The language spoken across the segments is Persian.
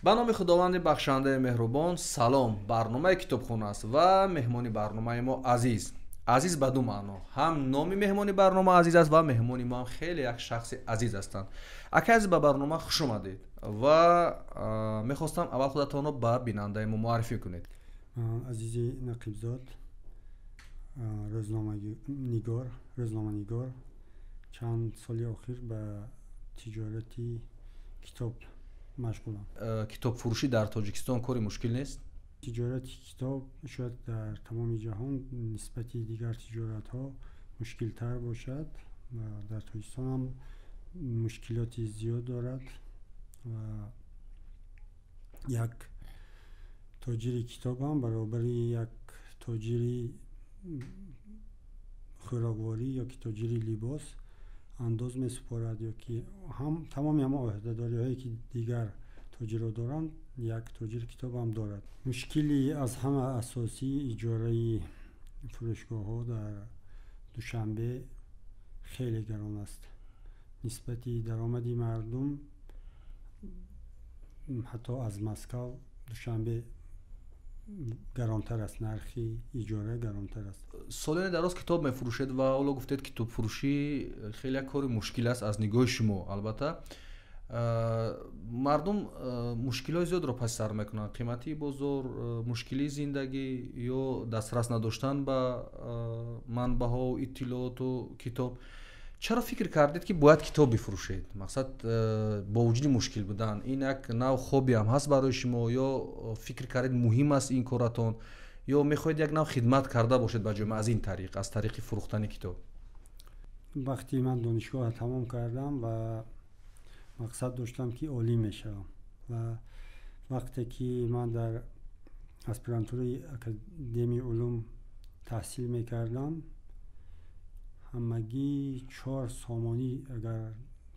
ба номи худованди бахшандаи меҳрубон. Салом. Барномаи китобхона аст ва меҳмони барномаи мо Азиз. Азиз ба ду маъно. Ҳам номи меҳмони барнома азиз аст ва меҳмони мо ҳам хеле як шахси азиз ҳастанд. Ака азиз, ба барнома хуш омадед ва мехостам аввал худатонро ба бинандаи мо муаррифӣ кунед. азизи нақибзод, рӯзноманигор, чанд соли охир ба тиҷорати китоб машғулам. Китобфурӯшӣ дар Тоҷикистон кори мушкил нест? тиҷорати китоб шояд дар тамоми ҷаҳон нисбати дигар тиҷоратҳо мушкилтар бошад ва дар Тоҷикистон ҳам мушкилоти зиёд дорад ва як тоҷири китоб ҳам баробари як тоҷири хӯрокворӣ ё ки тоҷири либос андоз месупорад, ё ки тамоми ҳама оҳдадориҳое ки дигар тоҷирҳо доранд, як тоҷири китоб ҳам дорад. Мушкили аз ҳама асосии иҷораи фурӯшгоҳҳо дар Душанбе хеле гарон аст. Нисбати даромади мардум ҳатто аз Москав Душанбе гаронтар аст, нархи иҷора гаронтар аст. солиёни дароз китоб мефурӯшед ва ҳоло гуфтед китобфурӯшӣ хеле як кори мушкил аст аз нигоҳи шумо. Албатта мардум мушкилҳои зиёдро паси сар мекунанд. қиматии бозор, мушкилии зиндагӣ ё дастрас надоштан ба манбаъҳо, иттилооту китоб. чаро фикр кардед ки бояд китоб бифурӯшед? Мақсад бо вуҷуди мушкил будан ин як нав хобби ҳам ҳаст барои шумо, ё фикр кардед муҳим аст ин коратон, ё мехоҳед як нав хидмат карда бошед ба ҷомеа аз ин тариқ, аз тариқи фурӯхтани китоб? вақти ман донишгоҳро тамом кардам ва мақсад доштам ки олӣ мешавам ва вақте ки ман дар аспирантураи академияи улум таҳсил мекардам, ҳамагӣ 4 сомонӣ, агар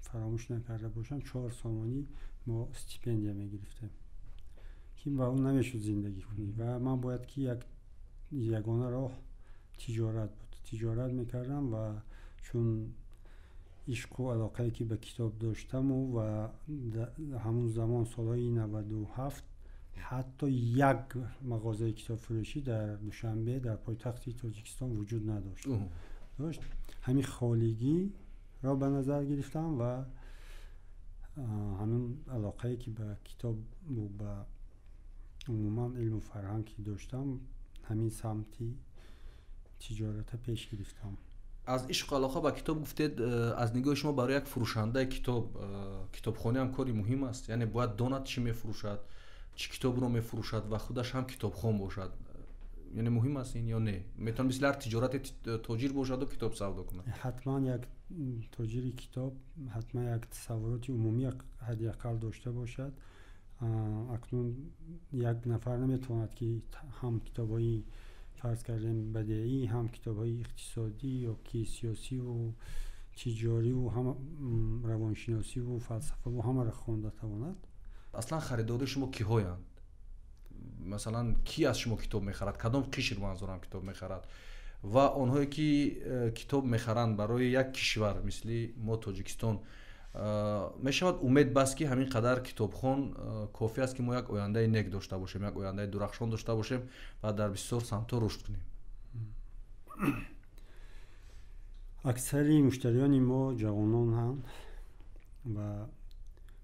фаромӯш накарда бошам, 4 сомонӣ мо стипендия мегирифтем ки ба он намешуд зиндагӣ кунӣ ва ман бояд ки ягона роҳ тиҷорат буд. тиҷорат мекардам ва чун ишқу алоқае ки ба китоб доштаму ва ҳамун замон солҳои 97 ҳатто як мағозаи китобфурӯшӣ дар Душанбе, дар пойтахти Тоҷикистон вуҷуд надошт. ҳамин холигиро ба назар гирифтам ва ҳамин алоқае ки ба китобу ба умуман илму фарҳанг ки доштам, ҳамин самти тиҷората пеш гирифтам. аз ишқу алоқа ба китоб гуфтед. аз нигоҳи шумо барои як фурӯшандаи китоб, китобхонӣ ҳам кори муҳим аст? Яъне бояд донад чӣ мефурӯшад, чӣ китобро мефурӯшад ва худаш ҳам китобхон бошад? яъне муҳим аст ин ё не? Метавонад мисли ҳар тиҷорати тоҷир бошаду китоб савдо кунад? ҳатман як тоҷири китоб ҳатман як тасаввуроти умумӣ ҳадиақал дошта бошад. акнун як нафар наметавонад ки ҳам китобҳои фарз кардем бадеӣ, ҳам китобҳои иқтисодӣ ё ки сиёсиву тиҷориву ҳам равоншиносиву фалсафаву ҳамаро хонда тавонад. аслан харидори шумо киҳоянд? масалан кӣ аз шумо китоб мехарад? кадом қишр манзурам китоб мехарад? ва онҳое ки китоб мехаранд барои як кишвар мисли мо Тоҷикистон, мешавад умед баст ки ҳамин қадар китобхон кофӣ аст ки мо як ояндаи нек дошта бошем, як ояндаи дурахшон дошта бошем ва дар бисёр самтҳо рушд кунем? аксари муштариёни мо ҷавононанд ва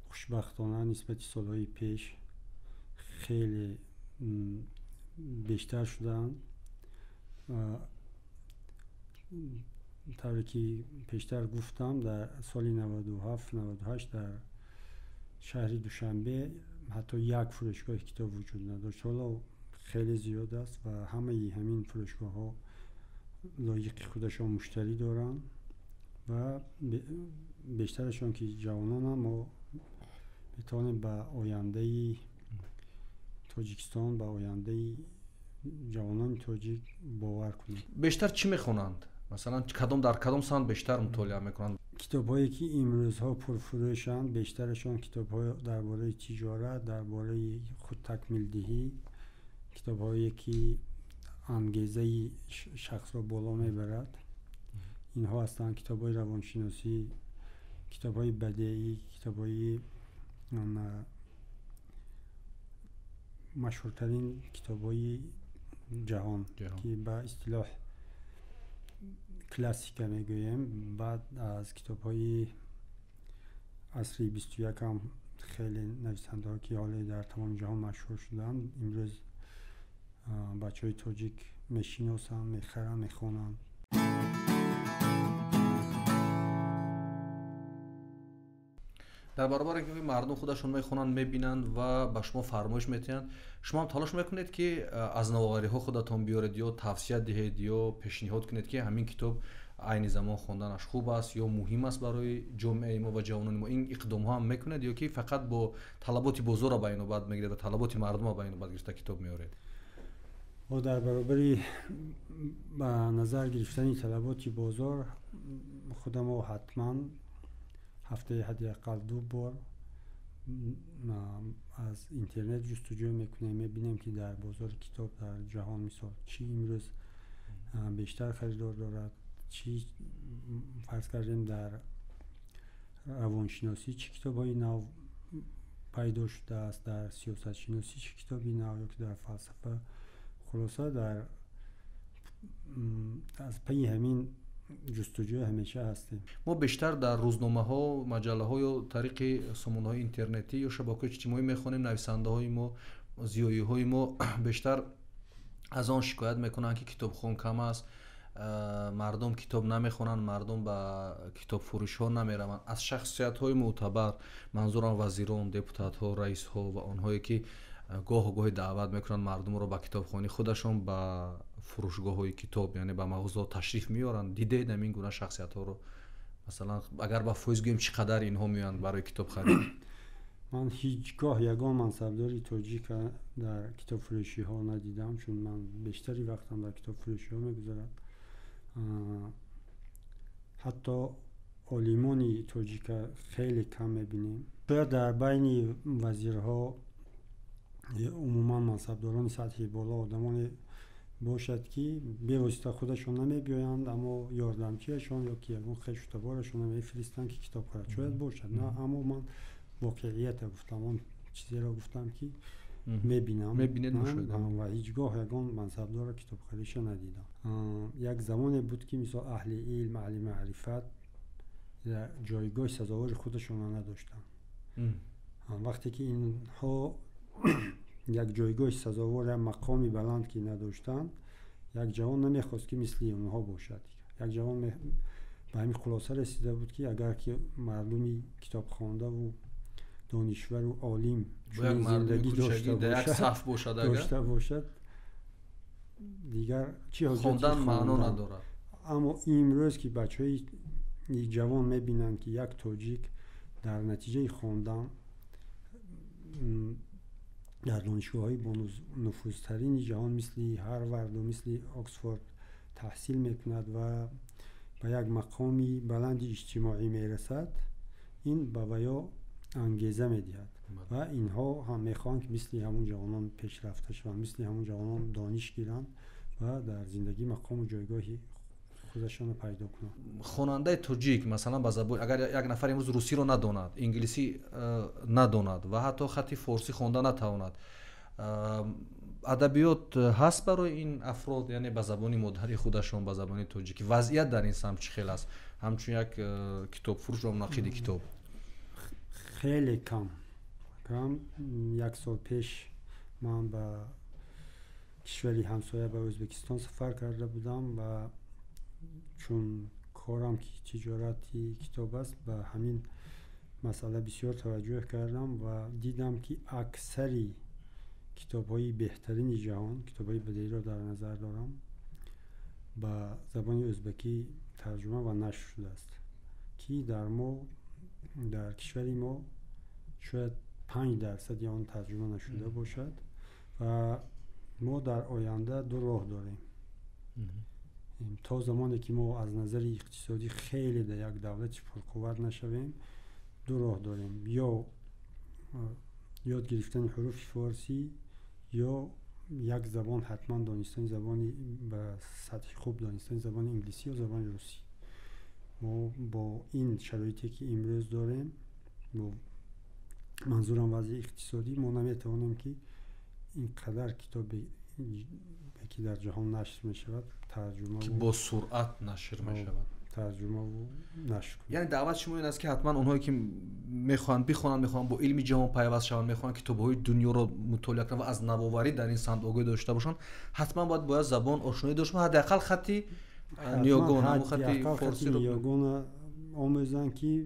хушбахтона нисбати солҳои пеш хеле бештар шудаанд. тавре ки пештар гуфтам, дар соли 97-98 дар шаҳри Душанбе ҳатто як фурӯшгоҳи китоб вуҷуд надошт. ҳоло хеле зиёд аст ва ҳамаи ҳамин фурӯшгоҳҳо лоиқи худашон муштарӣ доранд ва бештарашон ки ҷавононанд. мо метавонем ба ояндаи Тоҷикистон, ба ояндаи ҷавонони тоҷик бовар кунем. бештар чӣ мехонанд? масалан дар кадом самт бештар мутолиа мекунанд? китобҳое ки имрӯзҳо пурфурӯшанд, бештарашон китобҳо дар бораи тиҷорат, дар бораи худтакмилдиҳӣ, китобҳое ки ангезаи шахсро боло мебарад. инҳо ҳастанд китобҳои равоншиносӣ, китобҳои бадеӣ, китобҳои مشهورترین کتاب‌های جهان که به اصطلاح کلاسیک میگویم. بعد از کتاب‌های عصری 21 هم خیلی نویسنده‌ها که حالا در تمام جهان مشهور شدن امروز بچه‌های تاجیک میشناسن، میخرن، میخونن. در برابر اینکه مردم خودشون میخونن، میبینن و به شما فرمایش میتین، شما هم تلاش میکنید که از نوآوری ها خودتون بیارید یا توصیه دهید یا پیشنهاد کنید که همین کتاب عین زمان خواندنش خوب است یا مهم است برای جامعه ما و جوانان ما. این اقدام ها هم میکنید یا که فقط با طلبات بازار به نوبت میگیرید و طلبات مردم به نوبت گرفته کتاب میارید؟ ما در برابر به نظر گرفتن طلبات بازار خودمو حتما هفته حداقل 2 بار از اینترنت جستجو میکنیم، میبینیم که در بازار کتاب در جهان مثال چی امروز بیشتر خریدار دارد، چی فرض کردیم در روانشناسی چه کتاب‌های نو پیدا شده است، در سیاست شناسی چه کتابی نو، یا که در فلسفه. خلاصه در از پی همین جستجو همیشه هستیم. ما بیشتر در روزنامه‌ها، مجله‌ها یا طریق سامانه‌های اینترنتی یا شبکه‌های اجتماعی می‌خونیم. نویسنده‌های ما، زیایی‌های ما بیشتر از آن شکایت میکنن که کتابخوان کم است، مردم کتاب نمیخونن، مردم به کتاب فروش ها نمیروند. از شخصیت های معتبر، منظورم وزیران، دپوتات ها، رئیس ها و آنهایی که گاه و گاه دعوت میکنن مردم رو به کتابخوانی خودشون به فروشگاه های کتاب، یعنی به مغازات تشریف میارن. دیدید این گونه شخصیت ها رو؟ مثلا اگر با فویز گویم چقدر اینها میان برای کتاب خرید؟ من هیچگاه یگان منصبداری تاجیک در کتاب فروشی ها ندیدم، چون من بیشتری وقتم در کتاب فروشی ها میگذارم. حتی عالمانی تاجیک خیلی کم میبینیم. شاید در بین وزیرها عموما منصبداران سطحی بالا آدمانی باشد که به واسطه خودشون نمیبیایند، اما یاردمچیشون یا که یگان خشتبارشون میفرستن که کتاب خرید. شاید باشد، نه، اما من واقعیت گفتم، اون چیزی را گفتم که میبینید و هیچگاه یگان منصبدار کتاب خریش ندیدم. یک زمانی بود که مثلا اهل علم، اهل معرفت جایگاه سزاوار خودشون نداشتن. وقتی که اینها یک جایگاه سزاوار، مقامی بلند که نداشتن، یک جوان نمیخواست که مثل اونها باشد. یک جوان به همین خلاصه رسیده بود که اگر که مردمی کتاب خوانده و دانشور و عالم زندگی داشته باشد دیگر چی حاجتی خواندن معنا ندارد. اما امروز که بچهای جوان میبینن که یک تاجیک در نتیجه خواندن در دانشگاه‌های با نفوذترین جهان مثل هاروارد و مثل آکسفورد تحصیل میکند و به یک مقامی بلند اجتماعی میرسد، این به ویا انگیزه میدهد و اینها هم میخوان که مثل همون جوانان پیشرفته شوند، مثل همون جوانان دانش گیرند و در زندگی مقام و جایگاهی خودشون رو پیدا کنند. خواننده تاجیک مثلا با زبان، اگر یک نفر امروز روسی رو نداند، انگلیسی نداند و حتی خط فارسی خوانده نتواند، ادبیات هست برای این افراد، یعنی به زبان مادری خودشون، به زبان تاجیکی وضعیت در این سمت چه خیلی است؟ همچون یک کتاب فروش و منعقد کتاب خیلی کم. یک سال پیش من به کشوری همسایه به ازبکستان سفر کرده بودم و چون کارم که تجارتی کتاب است به همین مسئله بسیار توجه کردم و دیدم که اکثری کتاب‌های بهترین جهان، کتاب‌های بدیهی را در نظر دارم، به زبان ازبکی ترجمه و نشر شده است که در کشوری ما شاید 5% آن ترجمه نشده باشد و ما در آینده 2 راه داریم. تا زمانی که ما از نظر اقتصادی خیلی در یک دولت پرقدرت نشویم، 2 راه داریم: یا یاد گرفتن حروف فارسی یا یک زبان حتما دانستن، زبانی به سطح خوب دانستن زبان انگلیسی یا زبان روسی. ما با این شرایطی که امروز داریم، منظورم وضع اقتصادی، ما نمیتوانیم که اینقدر کتابی که در جهان نشر می شود ترجمه که و با سرعت نشر می شود. ترجمه و نشر کنید. یعنی دعوت شما این است که حتما اونهایی که میخوان بخونن با علم جهان پیوست شون، میخوان کتاب‌های دنیا رو مطالعه کنن و از نوآوری در این سمت آگاهی داشته باشن، حتما باید زبان آشنایی داشته باشن، حداقل خطی نیاگون و خطی فارسی رو نیاگون آموزن که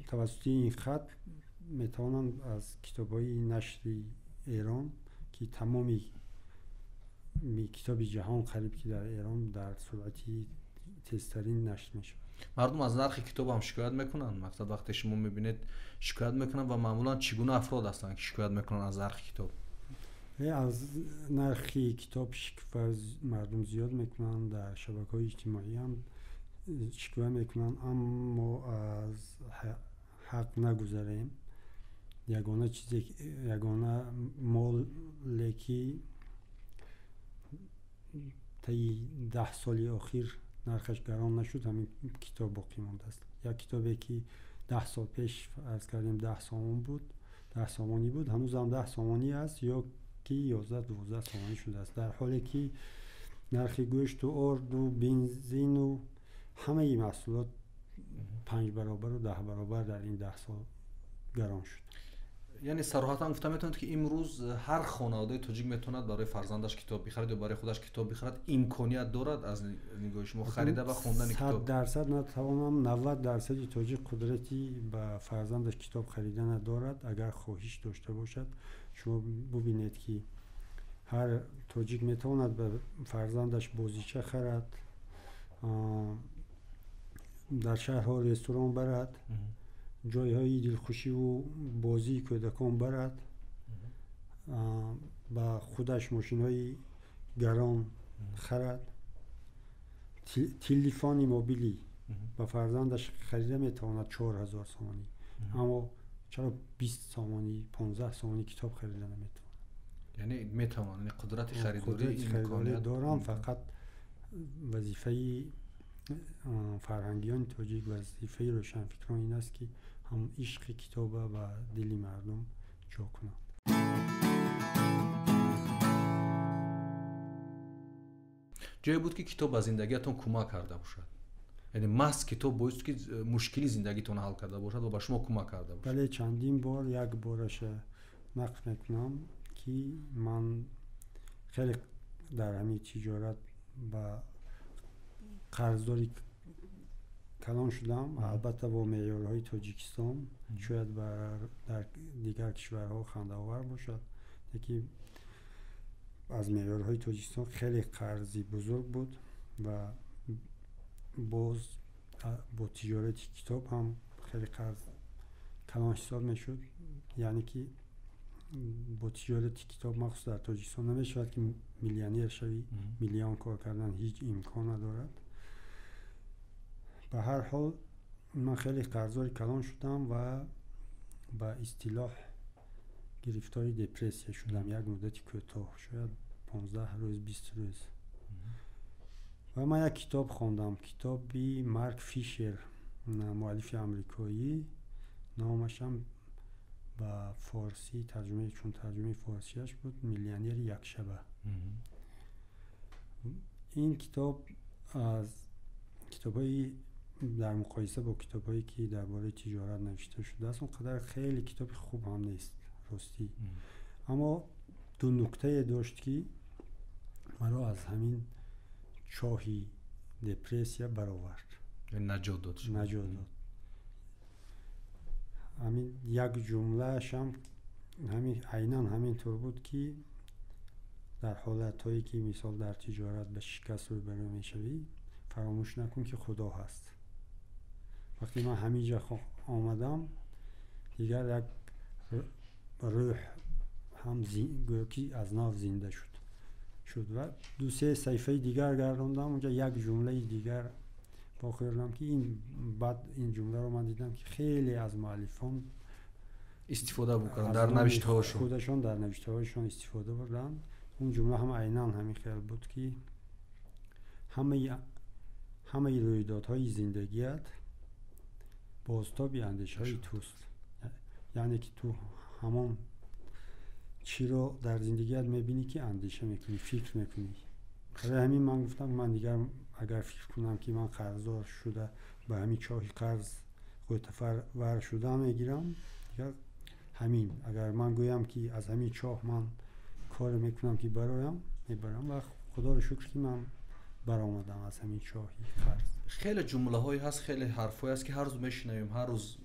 توسط این خط میتوانند از کتاب‌های نشری ایران که تمامی کتاب جهان قریب که در ایران در سرعتی تیزترین نشر میشه. مردم از نرخ کتاب هم شکایت میکنن. مقصد وقتی شما میبینید شکایت میکنن و معمولا چگونه افراد هستن که شکایت میکنن از نرخ کتاب؟ از نرخ کتاب شکایت مردم زیاد میکنن، در شبکه‌های اجتماعی هم شکایت میکنن، اما از حق نگذریم. یگانه مالی که طی 10 سال اخیر نرخش گران نشد همین کتاب باقی مانده است. یک کتابی که 10 سال پیش عرض کردیم 10 سامانی بود هنوز هم 10 سامانی است، یا که 11 12 سامانی شده است، در حالی که نرخ گوشت و آرد و بنزین و همه محصولات 5 برابر و 10 برابر در این 10 سال گران شد. یعنی صراحتا گفتم میتونید که امروز هر خانواده تاجیک میتوند برای فرزندش کتاب بخرد یا برای خودش کتاب بخرد، امکانیت دارد از نگاه شما خریده و خوندن کتاب؟ 100% نتوانم 90% تاجیک قدرتی به فرزندش کتاب خریدن ندارد. اگر خواهش داشته باشد، شما ببینید که هر تاجیک میتواند به فرزندش بازیچه خرد، در شهرها رستوران برد، جایهای دلخوشی و بازی کودکان برد، با خودش ماشین‌های گران خرد، تلفن موبیلی با فرزندش خریده میتواند 4000 سامانی، اما چرا 20 سامانی 15 سامانی کتاب خریده نمیتواند؟ یعنی میتواند قدرت خریداری امکانیت دارم. فقط وظیفه فرهنگیان تاجیک، وظیفه روشنفکران این است که هم عشق کتاب و دل مردم جا کنند. جایی بود که کتاب به زندگیتون کمک کرده باشد؟ یعنی محض کتاب باعث که مشکلی زندگیتون حل کرده باشد و به شما کمک کرده باشد؟ بله، چندین بار. یک بارش نقل میکنم که من خیلی در همین تجارت با قرضداری کلان شدم، البته با معیارهای تاجیکستان، شاید در دیگر کشورها خنده‌آور باشد، یکی از معیارهای تاجیکستان خیلی قرضی بزرگ بود و باز با تجارت کتاب هم خیلی قرض کلان حساب میشد. یعنی که با تجارت کتاب مخصوص در تاجیکستان نمیشود که میلیونر شوی، میلیون کار کردن هیچ امکان ندارد. به هر حال من خیلی قرضدار کلان شدم و با اصطلاح گرفتار دپرسیا شدم. یک مدتی کوتاه، شاید 15 روز 20 روز. و من یک کتاب خواندم، کتابی مارک فیشر، مؤلف آمریکایی، نامش هم با فارسی ترجمه فارسیش بود، میلیونر یک شبه. این کتاب از کتابای در مقایسه با کتابایی که درباره تجارت نوشته شده است اونقدر خیلی کتاب خوب هم نیست راستی، اما دو نکته داشت که مرا از همین چاهی دپرسیا برآورد، نجات داد. همین یک جمله‌اش هم عیناً همینطور بود که در حالتایی که مثال در تجارت به شکست روبرو میشوی، فراموش نکن که خدا هست. وقتی من همینجا آمدم دیگر یک روح هم گویا که از نو زنده شد و 2-3 صفحه دیگر گرداندم، اونجا یک جمله دیگر باقی کردم که این جمله رو من دیدم که خیلی از مؤلفان استفاده بکنن در نوشته‌هاشون، خودشان در نوشته‌هاشون استفاده بردن. اون جمله هم عیناً همین خیال بود که همه رویدادهای زندگیت بازتاب اندیشه‌های توست. یعنی که تو همان چیро در زندگیت میبینی که اندیشه میکنی، فکر میکنی. برای همین من گفتم من دیگر اگر فکر کنم که من قرضدار شده به همین چاهی قرض ور شده میگیرم، دیگر همین اگر من گویم که از همین چاه من کار میکنم که برایم میبرم و خدا رو شکر که من برآمدم از همین چاهی قرض. خیلی جمله هایی هست، خیلی حرفایی هست که هر روز میشنویم، هر روز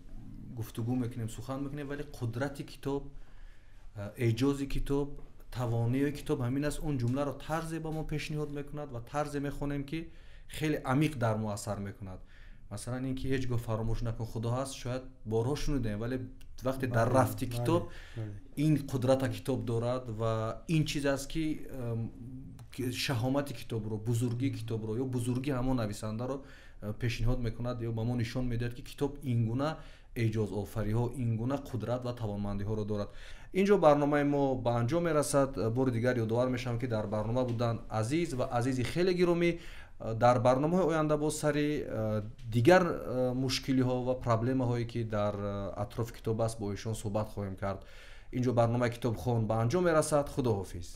گفتگو میکنیم، سخن میکنیم، ولی قدرت کتاب، اعجاز کتاب، توانایی کتاب همین است. اون جمله رو طرز با ما پیشنهاد میکند و طرز میخونیم که خیلی عمیق در ما اثر میکند. مثلا اینکه هیچ گاه فراموش نکن خدا هست، شاید بارها شنیدیم، ولی وقتی در رفتی کتاب این قدرت کتاب دارد و این چیز است که شهامت کتاب رو، بزرگی کتاب رو یا بزرگی همون نویسنده رو پیشنهاد میکند یا به ما نشان میدهد که کتاب اینگونه اعجاز آفری ها، اینگونه قدرت و توانمندی ها رو دارد. اینجا برنامه ما به انجام میرسد. بار دیگر یادآور میشم که در برنامه بودن عزیز و عزیزی خیلی گرامی. در برنامه آینده با سری دیگر مشکلی ها و پرابلم هایی که در اطراف کتاب است با ایشان صحبت خواهیم کرد. اینجا برنامه کتابخوان به انجام میرسد. خداحافظ.